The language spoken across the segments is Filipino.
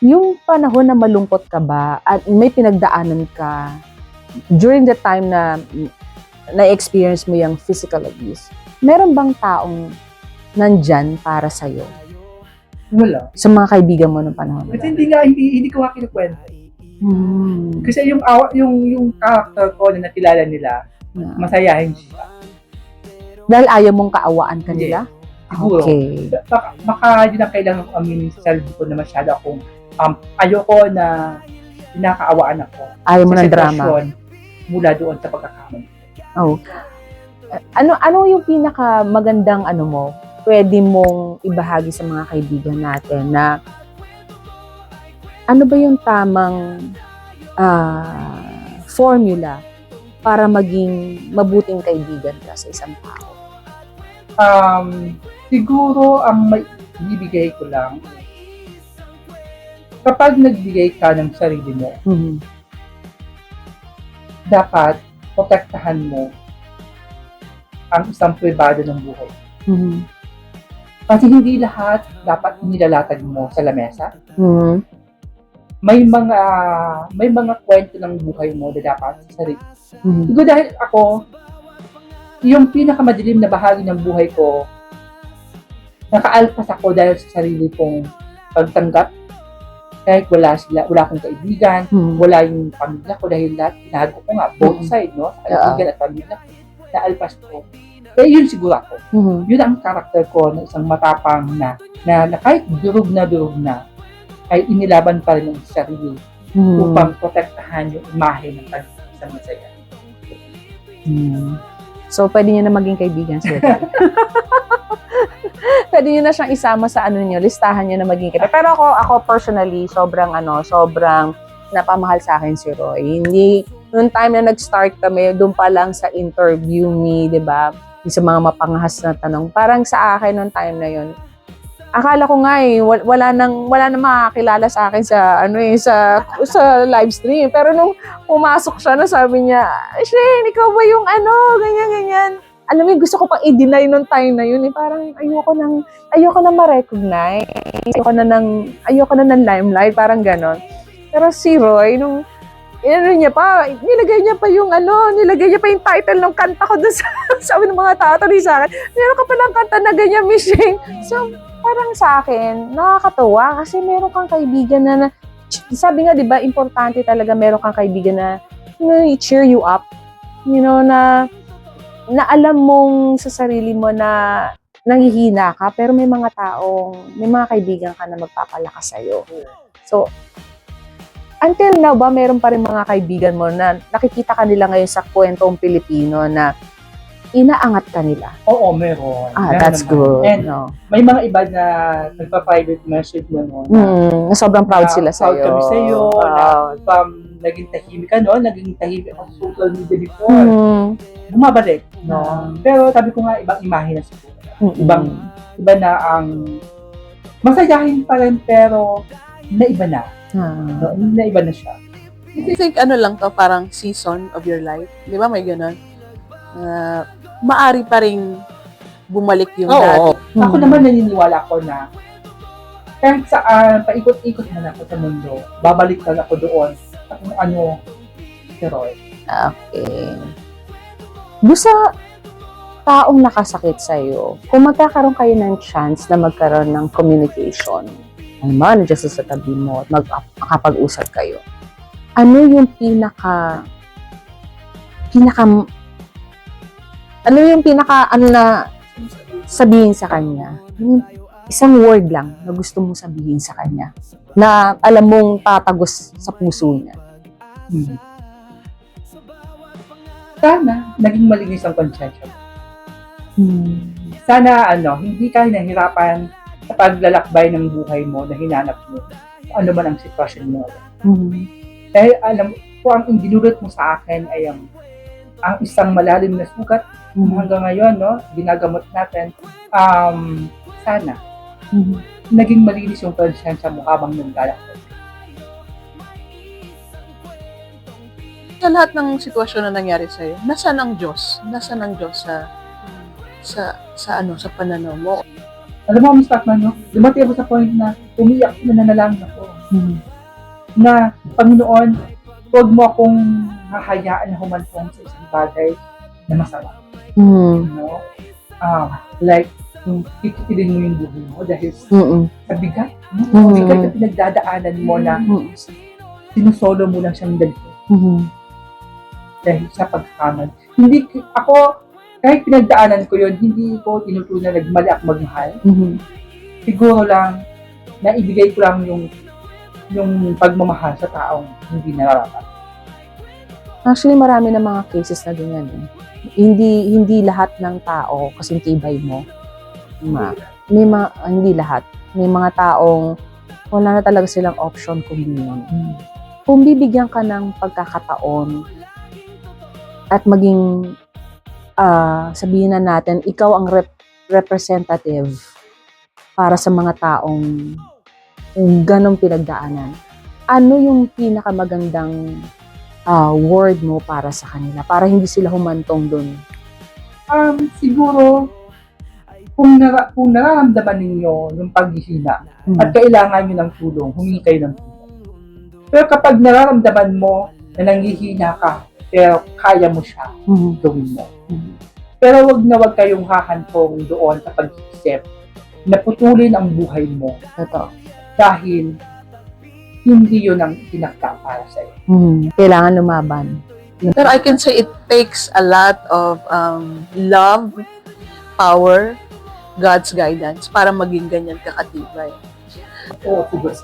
Yung panahon na malungkot ka ba at may pinagdaanan ka during the time na na-experience mo yung physical abuse, meron bang taong nandyan para sa'yo? Wala. Sa mga kaibigan mo nung panahon na Kasi yun? hindi ko nga kinukwento. Hmm. Kasi yung character ko na nakilala nila, masayahin siya. Dahil ayaw mong kaawaan kanila? Siguro. Okay. Baka yun ang kailangan kong aminin sa sarili ko na masyado akong ayoko na pinakaawaan ako. Ayaw mo Sa ng drama? sitwasyon mula doon sa pagkakamali. Oh. Ano yung pinaka magandang mo, pwede mong ibahagi sa mga kaibigan natin na ano ba yung tamang formula para maging mabuting kaibigan ka sa isang tao? Siguro ang may bibigay ko lang, kapag nagbigay ka ng sarili mo, dapat protektahan mo ang isang pribado ng buhay. Kasi hindi lahat dapat nilalatag mo sa lamesa. May mga kwento ng buhay mo na dapat sa sarili. Siguro dahil ako, yung pinakamadilim na bahagi ng buhay ko, nakaalpas ako dahil sa sarili kong pagtanggap. Kahit wala akong kaibigan, wala yung pamilya ko dahil lahat, tinago ko nga, both side, no? Kaibigan at pamilya ko, naalpas ko. Kaya yun siguro ako. Yun ang karakter ko ng isang matapang na kahit durog na, ay inilaban pa rin ang sarili upang protektahan yung imahe ng isang masaya. So, pwede nyo na maging kaibigan sila. Pwede nyo na siyang isama sa listahan nyo na maging kaibigan. Pero ako personally, sobrang napamahal sa akin si Roy. Hindi, noong time na nag-start kami, doon pa lang sa interview ni, di ba, sa mga mapangahas na tanong, parang sa akin noong time na yun, akala ko nga wala nang makakilala sa akin sa live stream. Pero nung pumasok siya, sabi niya, Shane, ikaw ba yung ganyan. Alam mo, gusto ko pang i-deny nung time na yun. Parang ayoko na ma-recognize. Ayoko na ng limelight, parang ganon. Pero si Roy, nilagay niya pa yung title ng kanta ko doon sa sabi ng mga tao tuloy sa akin. Meron ka palang kanta na ganyan, Miss Shane. So, parang sa akin, nakakatuwa kasi meron kang kaibigan na sabi nga, di ba, importante talaga meron kang kaibigan na cheer you up. Na alam mong sa sarili mo na nanghihina ka, pero may mga kaibigan ka na magpapalakas sa'yo. So, until now ba, meron pa rin mga kaibigan mo na nakikita ka nila ngayon sa kwentong Pilipino na inaangat ka nila? Oo, meron. That's good. And may mga iba na nagpa-private message mo sobrang proud sila sa'yo. Proud kami sa'yo. Naging tahimik ka naging tahimik ang social media before. Bumabalik. Pero sabi ko nga, ibang imahe na siguro. Iba na ang masayahin pa rin, pero naiba na. Naiba na siya. I think lang to, parang season of your life. Di ba may ganun? Maari pa ring bumalik yung dati. Ako naman naniniwala ko na kahit saan, paikot-ikot man ako sa mundo, babalik lang ako doon sa kung ano si Roy. Okay. Doon sa taong nakasakit sa'yo, kung magkakaroon kayo ng chance na magkaroon ng communication, nandiyan sa tabi mo at makapag-usap kayo, ano yung na sabihin sa kanya? Isang word lang na gusto mong sabihin sa kanya na alam mong tatagos sa puso niya. Sana naging malinis ang konsensya mo. Sana hindi ka nahihirapan sa paglalakbay ng buhay mo na hinanap mo ano man ang sitwasyon mo. Dahil alam ko, ang dinulot mo sa akin ay ang isang malalim na sugat hanggang ngayon, ginagamot natin. Sana naging malinis yung konsensya mo habang naglalakbay. Sa lahat ng sitwasyon na nangyari sa'yo, nasaan ang Diyos? Nasaan ang Diyos sa pananaw mo? Alam mo, Miss Pacman, no? Dumating ako sa point na umiyak na nanalangin ako. Na, Panginoon, huwag mo akong hahayaan na humantong sa isang bagay na masama. No? Like, ikitilin mo yung buhay mo dahil sa bigat. No? Bigat na pinagdadaanan mo na sinusolo mo lang siyang dali. Dahil sa pagkakamad. Hindi ako, kahit pinagdaanan ko yun, hindi ko tinutunan nagmali ako magmahal. Siguro lang, naibigay ko lang yung pagmamahal sa taong hindi nararapat. Actually, marami na mga cases na ganyan. Hindi lahat ng tao kasing tibay mo. Hindi lahat. May mga taong wala na talaga silang option kundi yun. Kung bibigyan ka ng pagkakataon at maging sabihin na natin, ikaw ang representative para sa mga taong ganong pinagdaanan. Ano yung pinakamagandang word mo para sa kanila? Para hindi sila humantong dun. Siguro, kung nararamdaman ninyo yung paghihina at kailangan nyo ng tulong, humingi kayo ng tulong. Pero kapag nararamdaman mo na nanghihina ka, pero kaya mo siya, gawin mo. Pero wag kayong hahantong doon sa pag-iisip na putulin ang buhay mo. Ito. Dahil hindi yun ang tinakda para sa'yo. Kailangan lumaban. Pero I can say it takes a lot of love, power, God's guidance para maging ganyan kakatibay. Oo, siguro.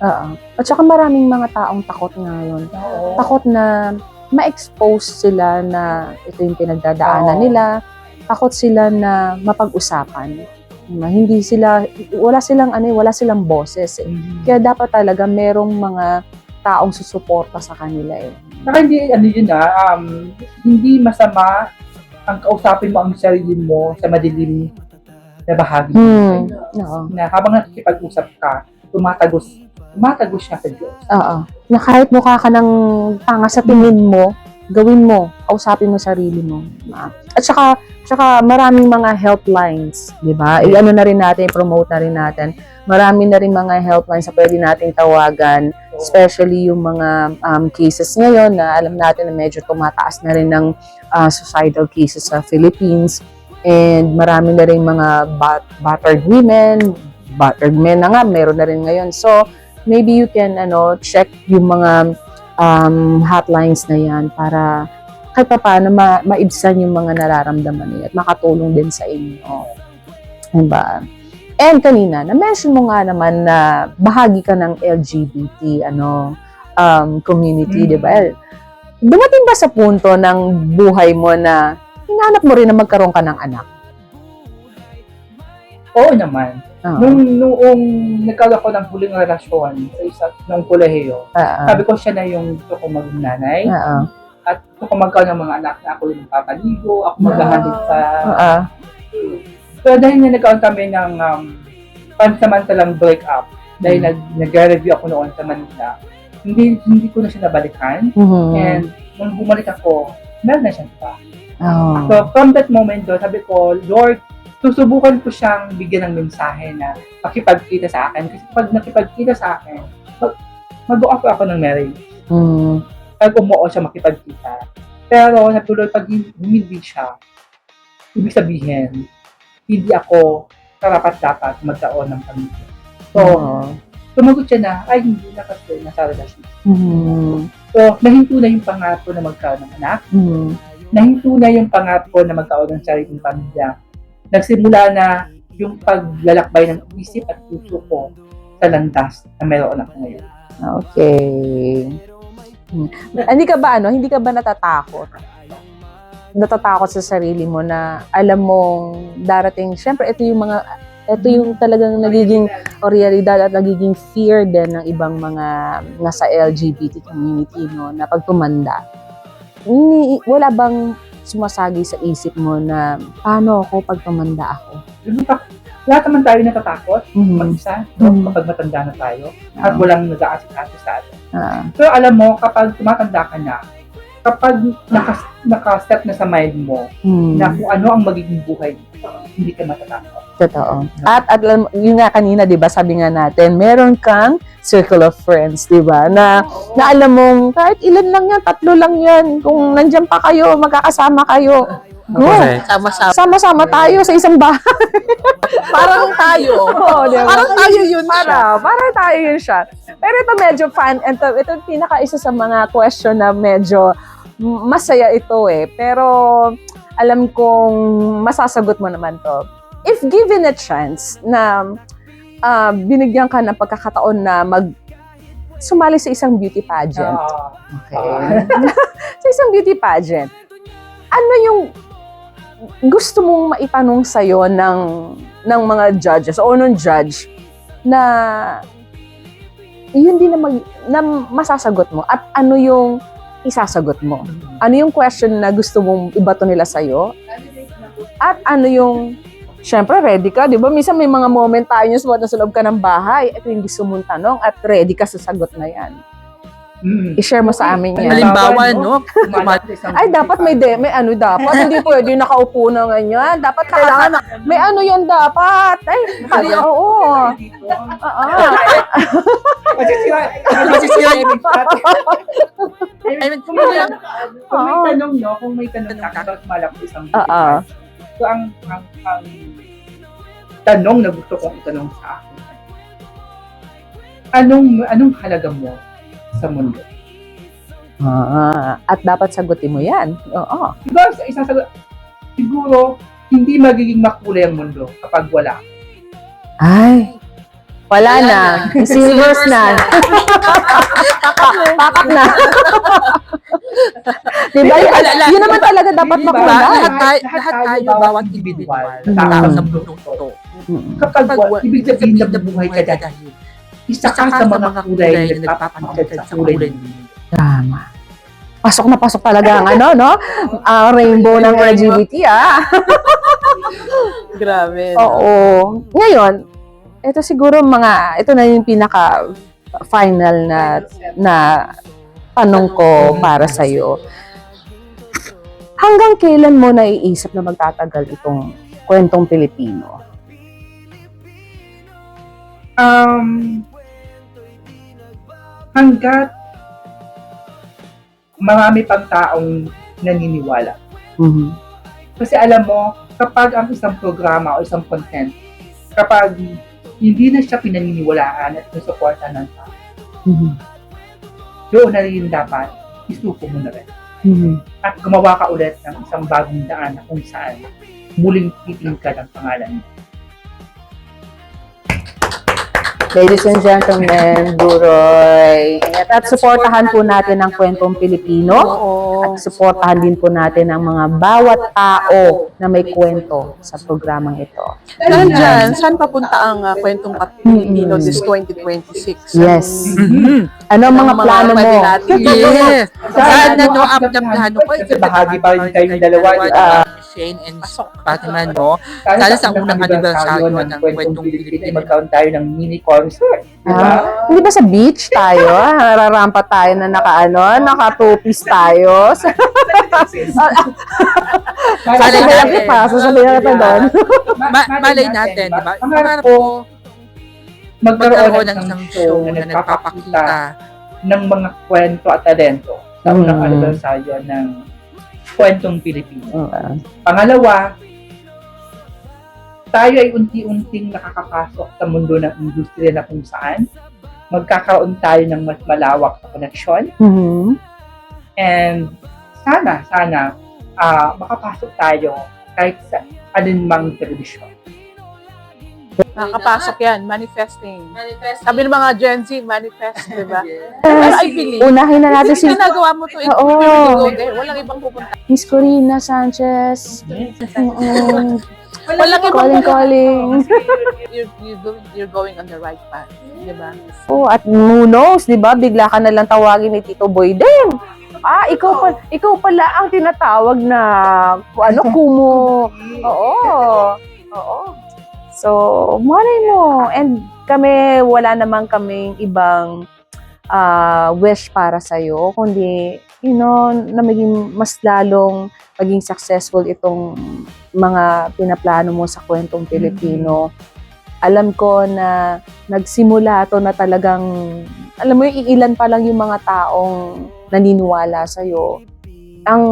Oo. At saka maraming mga taong takot ngayon. Takot na ma-expose sila na ito yung pinagdadaanan nila. Takot sila na mapag-usapan. Wala silang boses. Kaya dapat talaga merong mga taong susuporta sa kanila eh. Saka hindi masama ang kausapin mo ang sarili mo sa madilim na bahagi ng buhay. Na habang nakikipag-usap ka, tumatagos siya sa Diyos. Oo. Na kahit mukha ka ng tanga sa tingin mo, gawin mo, kausapin mo sarili mo. At saka maraming mga helplines, di ba? I-ano na rin natin, promote na rin natin. Marami na rin mga helplines na pwede nating tawagan, especially yung mga cases ngayon na alam natin na medyo tumataas na rin ng suicidal cases sa Philippines. And marami na rin mga battered women, battered men na nga, meron na rin ngayon. So, maybe you can check yung mga hotlines na yan para kahit pa paano maibsan yung mga nararamdaman niyo at makatulong din sa inyo. Diba? And kanina, na-mention mo nga naman na bahagi ka ng LGBT community, diba? Dumating ba sa punto ng buhay mo na hinanap mo rin na magkaroon ka ng anak? Oo naman. Noong nagkaroon ako ng huling relasyon sa isa ng kolehiyo, sabi ko siya na yung gusto ko maging nanay. At gusto ko magkaroon ng mga anak na ako yung papaligo, ako maghahandog sa... Pero dahil na nagkaroon kami ng pansamantalang break-up, dahil nag-review ako noon sa Manila, hindi ko na siya nabalikan. And nung bumalik ako, meron na siyang pa. So from that moment doon, sabi ko, Lord, susubukan ko siyang bigyan ng mensahe na makipagkita sa akin. Kasi pag nakipagkita sa akin, mag-o-offer ako ng marriage. Pag umuo siya makipagkita. Pero natuloy pag hindi siya, ibig sabihin, hindi ako karapat-dapat magkaroon ng pamilya. So, tumagot siya na, ay hindi na kasi nasa relasyon. So, nahinto na yung pangarap ko na magkaroon ng anak. Nahinto na yung pangarap ko na magkaroon ng sariling pamilya. Nagsimula na yung paglalakbay ng isip at puso ko sa landas na meron ako ngayon. Okay. Hindi ka ba natatakot? Natatakot sa sarili mo na alam mong darating, syempre ito yung talagang nagiging realidad at nagiging fear din ng ibang mga nasa LGBT community, no, na pag tumanda. Wala bang sumasagi sa isip mo na paano ako pag tumanda ako? Lahat naman tayo natatakot mag-isa kapag matanda na tayo at walang nag-aasikaso sa atin. Pero alam mo, kapag tumatanda ka na, kapag naka-step na sa mind mo na kung ano ang magiging buhay mo, hindi ka matatakot. Totoo. At alam, yun nga kanina, di ba, sabi nga natin, meron kang circle of friends, di ba, na alam mong kahit ilan lang yan, 3 lang yan, kung nandyan pa kayo, magkakasama kayo, go! Sama-sama. Sama-sama tayo sa isang bahay. Parang tayo. Oo, di ba? Parang tayo yun siya. Parang tayo yun siya. Pero ito medyo fun, ito pinaka-isa sa mga question na medyo masaya ito eh. Pero alam kong masasagot mo naman to. If given a chance na binigyan ka ng pagkakataon na sumali sa isang beauty pageant. Okay. Sa isang beauty pageant. Ano yung gusto mong maitanong sa'yo ng mga judges o ng judge na yun din na masasagot mo at ano yung isasagot mo? Ano yung question na gusto mong ibato nila sa'yo? At ano yung, syempre ready ka, di ba? Minsan may mga moment tayo nyo sa loob ka ng bahay, ito yung gusto mong tanong at ready ka sa sagot na yan. I-share mo sa amin yan. Halimbawa, no? Ay, dapat may ano dapat. Hindi pwede yung nakaupo na ganyan. Dapat kailangan may ano yan dapat. Ay, oo. Kung may tanong, no? Kung may tanong na dapat malak isang so, ang tanong na gusto kong itanong sa akin, anong halaga mo sa mundo? At dapat sagutin mo yan. Oo. Diba, sa isang sagot, siguro, hindi magiging makulay ang mundo kapag wala. Ay, wala na. Silvers na. Pakat na. Diba? Yun naman talaga dapat makulay. Lahat tayo, bawat individual, tao sa mundo to. Kapag ibig sabihin na buhay ka dahil isa ka sa mga kulay na nagpapakita sa kulay ng mundo. Tama. Pasok na pasok talaga ang ano, no? Rainbow ng LGBT, Grabe. Oo. Ngayon, ito siguro ito na yung pinaka final na tanong ko para sa'yo. Hanggang kailan mo naiisip na magtatagal itong kwentong Pilipino? Hanggat marami pang taong naniniwala. Kasi alam mo, kapag ang isang programa o isang content, kapag hindi na siya pinaniniwalaan at nasuporta ng tao, doon na rin dapat isuko mo na rin. At gumawa ka ulit ng isang bagong daan na kung saan muling titingkad ang pangalan mo. Ladies and gentlemen, Buroy. At suportahan po natin ang kwentong Pilipino. At suportahan din po natin ang mga bawat tao na may kwento sa programang ito. Nandyan, saan papunta ang kwentong Pilipino this 2026? Yes. Ano ang mga plano mo? Yes. Saan na no, up na plano ko? Bahagi pa rin kayong dalawa. Shane and Fatima, no? Sana sa unang anibersaryo ng kwentong Pilipino. Magkaroon tayo ng mini concert. Hindi ba sa beach tayo? Nararampa tayo na naka-two-piece tayo. Sasabihin natin doon. Malay natin, di ba? Pangarap ko, magkaroon ng isang show na nagpapakita ng mga kwento at talento sa unang anibersaryo ng kwentong Pilipino. Pangalawa, tayo ay unti-unting nakakapasok sa mundo ng industriya na kung saan magkakaroon tayo ng mas malawak na koneksyon. And sana, makapasok tayo kahit sa alinmang telebisyon. Nakakapasok yan, manifesting. Sabi ng mga Gen Z, manifest, di ba? Pero I believe. Unahin na natin si ginagawa mo to, Oo. walang ibang pupunta. Miss Corina Sanchez. Walang ibang Calling. You're going on the right path, di ba? Oh, at who knows, di ba? Bigla ka na lang tawagin ni Tito Boy din. Ikaw pala ang tinatawag na kumo. Oo. So, malay mo. And wala naman kaming ibang wish para sa'yo, kundi na maging mas lalong maging successful itong mga pinaplano mo sa kwentong Pilipino. Alam ko na nagsimula to na talagang, alam mo yung iilan pa lang yung mga taong naniniwala sa'yo. Ang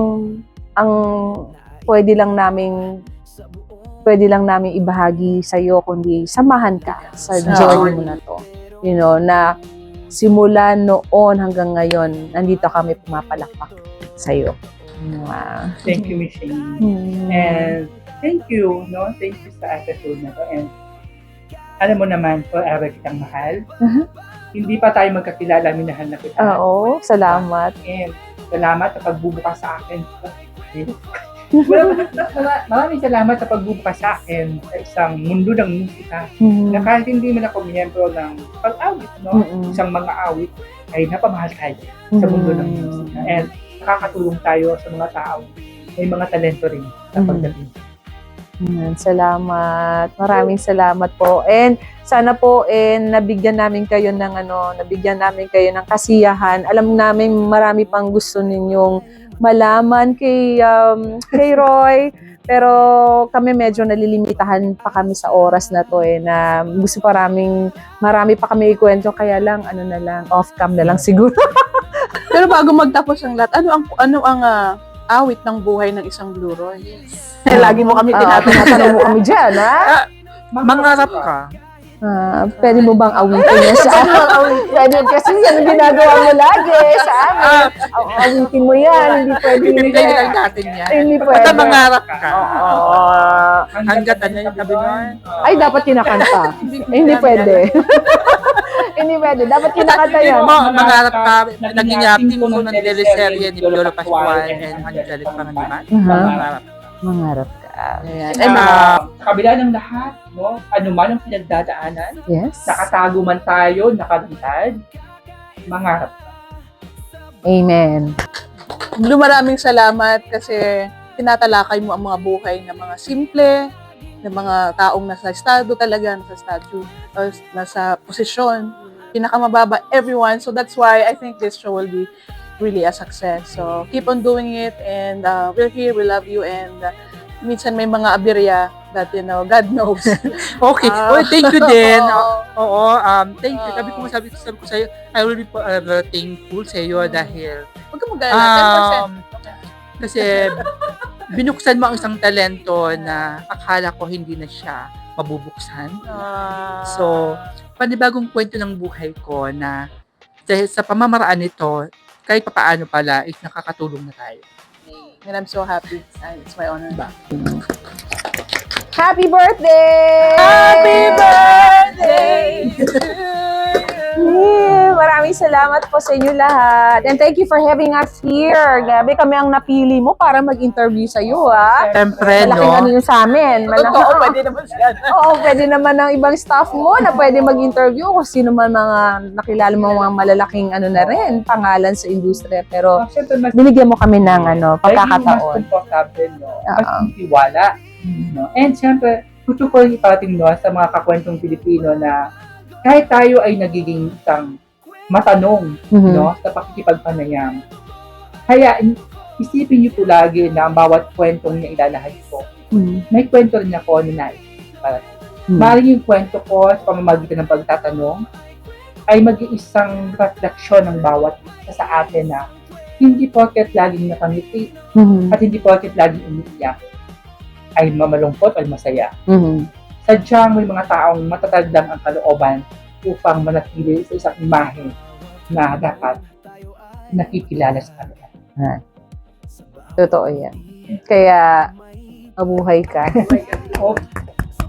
pwede lang namin ibahagi sa'yo, kundi samahan ka sa journey mo na to. Na simula noon hanggang ngayon, nandito kami pumapalakpak sa'yo. Thank you, Miss Shane. And thank you, Thank you sa episode na to. And alam mo naman, forever kitang mahal. Hindi pa tayo magkakilala, minahal na kita. Oo, salamat. And salamat sa pagbubukas sa akin. Maraming salamat sa pagbubukas sa akin sa isang mundo ng musika. Na kahit hindi man ako miyembro ng pag-awit, isang mga awit, ay napamahal tayo sa mundo ng musika. And nakakatulong tayo sa mga tao. May mga talento rin sa pagdating. Salamat. Maraming salamat po. And sana po nabigyan namin kayo ng kasiyahan. Alam namin marami pang gusto ninyong malaman kay Roy. Pero kami medyo nalilimitahan pa kami sa oras na to na gusto marami pa kami ikwento, kaya lang off cam na lang siguro. Pero bago magtapos ang lahat, ano ang awit ng buhay ng isang Blue Roy? Lagi mo kami tinatanong mo kami dyan, ha? Mangarap ka. Pwede mo bang awitin niya sa amin? Pwede, kasi yan ang ginagawa mo lagi sa amin. Awitin mo yan, hindi pwede. Ibibigay lang natin yan. Hindi pwede. Basta mangarap ka. Hanggat yung sabi nun. Ay, dapat kinakanta. Hindi pwede. Hindi pwede. Dapat kinakanta yan. Mangarap ka. Naging acting mo ng teleserye ni Lolo Pascual and Angelic Panganiban. Mangarap ka. Ayan. Sa kabila ng lahat, ano man ang pinagdadaanan, Yes. nakatago man tayo, nakalantad, mangarap ka. Amen. Blue, maraming salamat kasi tinatalakay mo ang mga buhay ng mga simple, ng mga taong nasa estado talaga, nasa statue, nasa posisyon, pinakamababa, everyone. So that's why I think this show will be really a success. So keep on doing it, and we're here, we love you, and minsan may mga aberya that, God knows. Okay. Thank you din. Oo, thank you. Sabi ko sa'yo, I will be forever thankful sa iyo dahil Huwag ka mag-alala, 10%. kasi binuksan mo ang isang talento na akala ko hindi na siya mabubuksan. So, panibagong kwento ng buhay ko na sa pamamaraan nito, kahit papaano pala, is nakakatulong na tayo. And I'm so happy. It's my honor. Happy birthday! Happy birthday to Maraming salamat po sa inyo lahat. And thank you for having us here. Gabi, kami ang napili mo para mag-interview sa iyo, ha? Siyempre, Malaking ano yun sa amin. Oo, pwede naman siya. Oo, pwede naman ng ibang staff mo na pwede mag-interview kung sino man mga nakilala mo mga malalaking na rin, pangalan sa industriya. Pero Siyempre, mas binigyan mo kami ng pagkakataon. mas komportable, mas tiwala. And siyempre, gusto ko rin iparating sa mga kakwentong Pilipino na kahit tayo ay nagiging isang matanong sa pakikipagpanayam. Kaya isipin niyo po lagi na ang bawat kwentong niya ilalahad ko. May kwento rin ako na maaaring yung kwento ko sa pamamagitan ng pagtatanong ay mag-iisang refleksyon ng bawat isa sa atin na hindi porket laging nakangiti at hindi porket laging umiiyak ay mamalungkot ay masaya. Sadyang may mga taong matatag lang ang kalooban upang manatili sa isang imahe na dapat nakikilala sa kanila. Totoo yan. Kaya, mabuhay ka.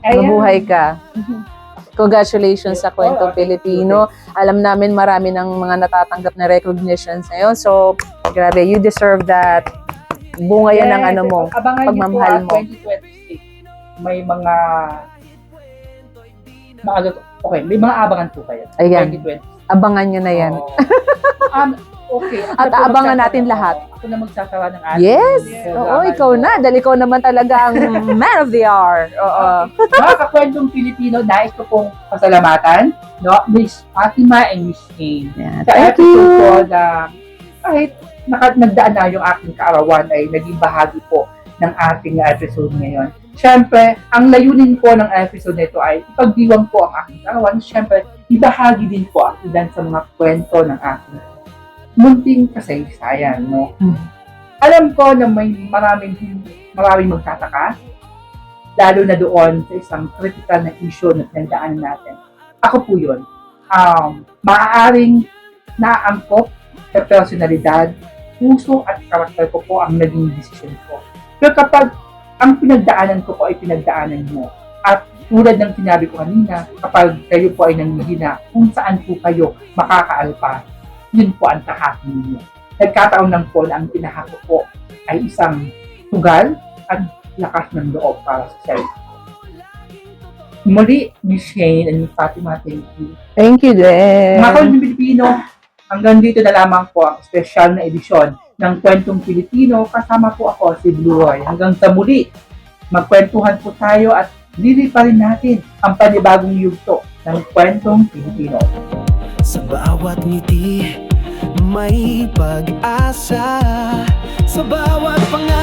Ayan. Mabuhay ka. Congratulations sa Kwentong Pilipino. Alam namin marami ng mga natatanggap na recognitions ngayon. So, grabe, you deserve that. Bunga yan ng mo, pagmamahal mo. 2026, may mga may mga abangan po kayo. Ayan. 2020. Abangan nyo na yan. Okay. At aabangan natin lahat. Ako na magsasara ng ating. Yes! Oo, ikaw na. Dahil ikaw naman talaga ang man of the hour. Oo. Mga kakwentong Pilipino, nais ko pong pasalamatan, Miss Fatima and Miss Kane. Yeah, Sa thank episode you! ko na kahit nagdaan na yung aking kaarawan ay naging bahagi po ng ating episode ngayon. Siyempre, ang layunin po ng episode nito ay ipagdiwang po ang aking kaarawan. Siyempre, ibahagi din po ang ilan sa mga kwento ng aking munting kasaysayan, no? Alam ko na may maraming magtataka, lalo na doon sa isang critical na issue na pinagdaanan natin. Ako po yun. Maaaring naangkop sa personalidad, puso at karakter ko po ang naging decision ko. Pero kapag ang pinagdaanan ko po ay pinagdaanan mo, at tulad ng sinabi ko kanina, kapag kayo po ay nanghihina, kung saan po kayo makakaalpa, yun po ang tahakin ninyo. Nagkataon lang po na ang pinahako po ay isang tugal at lakas ng loob para sa self. Muli, Miss Shane and Miss Fatima, thank you. Thank you din. Mga Kalbing Pilipino, hanggang dito na lamang po ang special na edisyon ng Kwentong Pilipino. Kasama po ako si Blue Roy. Hanggang sa muli, magkwentuhan po tayo at liliparin natin ang panibagong yugto ng Kwentong Pilipino. Sa bawat ngiti, may pag-asa. Sa bawat pangarap